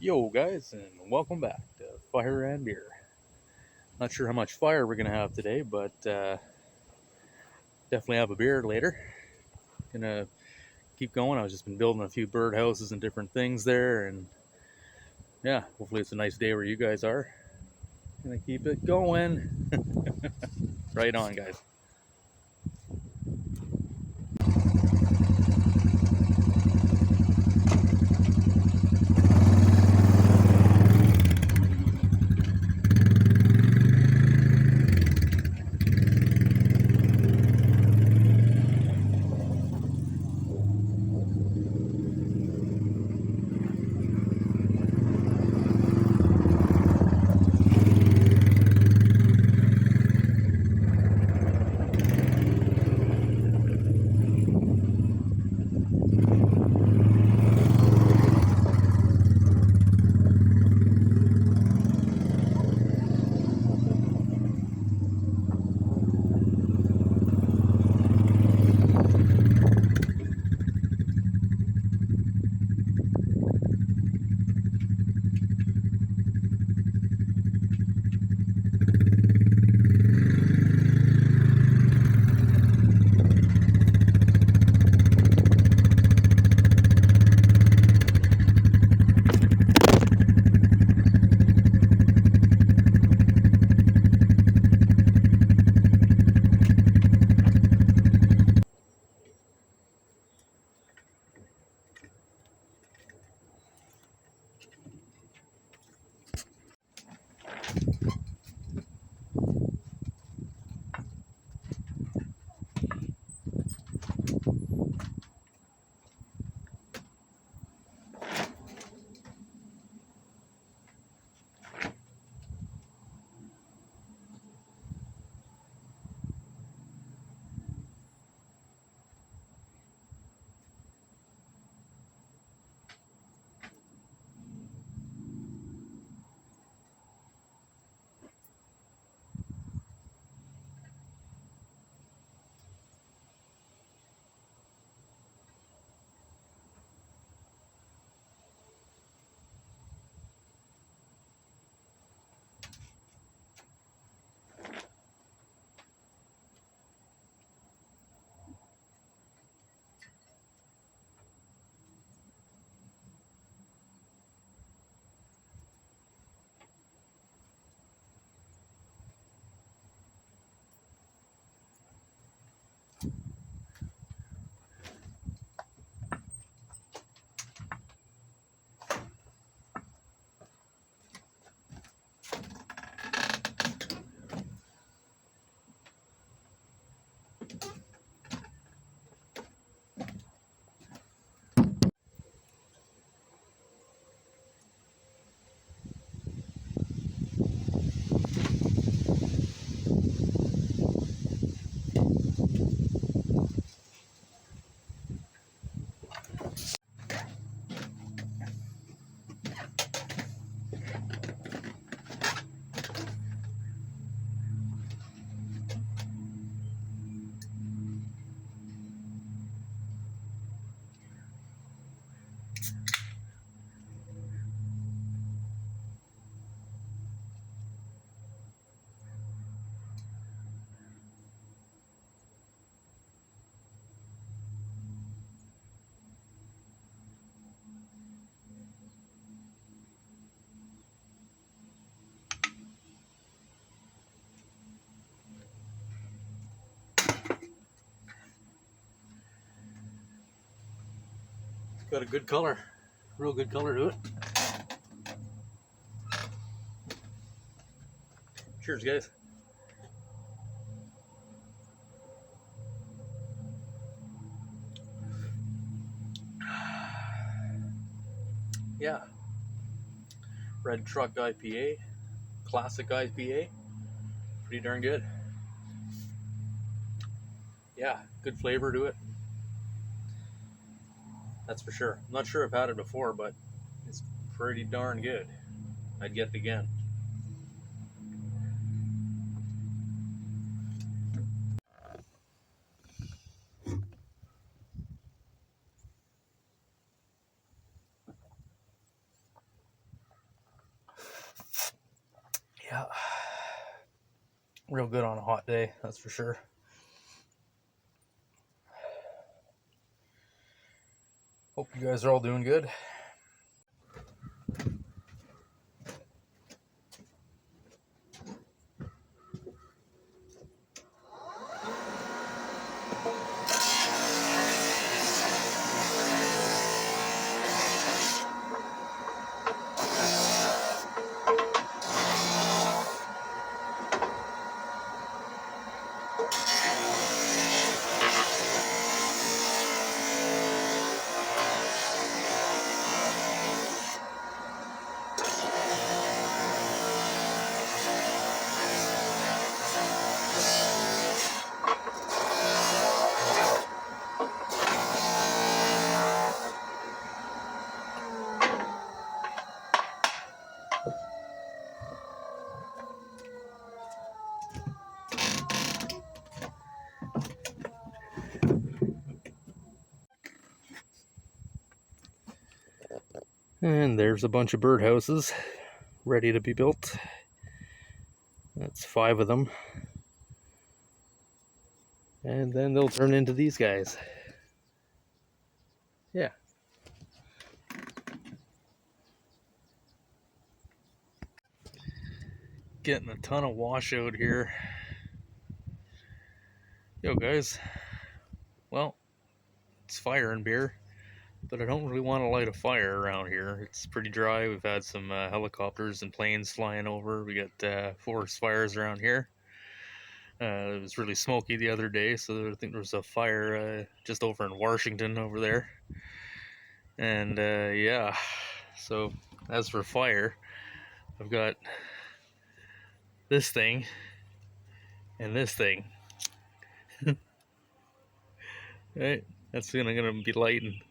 Yo, guys, and welcome back to Fire and Beer. Not sure how much fire we're gonna have today, but definitely have a beer later. Gonna keep going. I've just been building a few bird houses and different things there, and yeah, hopefully it's a nice day where you guys are. Gonna keep it going. Right on, guys. Got a good color, real good color to it. Cheers, guys. Yeah, Red Truck IPA, classic IPA, pretty darn good. Yeah, good flavor to it. That's for sure. I'm not sure I've had it before, but it's pretty darn good. I'd get it again. Yeah, real good on a hot day, that's for sure. Hope you guys are all doing good. And there's a bunch of birdhouses ready to be built. That's 5 of them. And then they'll turn into these guys. Yeah. Getting a ton of washout here. Yo guys, well, it's fire and beer, but I don't really want to light a fire around here. It's pretty dry. We've had some helicopters and planes flying over. We got forest fires around here. It was really smoky the other day, so I think there was a fire just over in Washington over there. And yeah, so as for fire, I've got this thing and this thing. Right, that's gonna be lighting.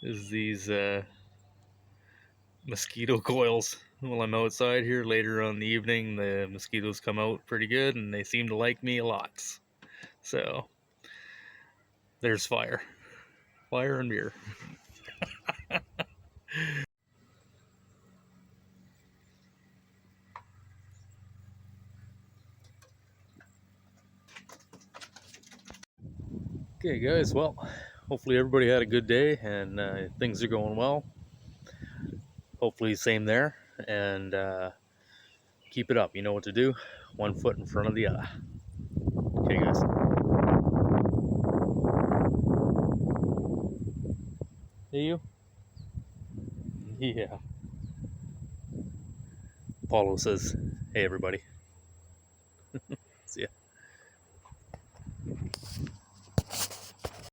Is these mosquito coils. While I'm outside here later on the evening, the mosquitoes come out pretty good and they seem to like me a lot. So there's fire. Fire and beer. Okay guys, well, hopefully everybody had a good day and things are going well. Hopefully same there, and keep it up. You know what to do. One foot in front of the other. Okay guys. Hey you? Yeah. Paulo says, hey everybody. See ya.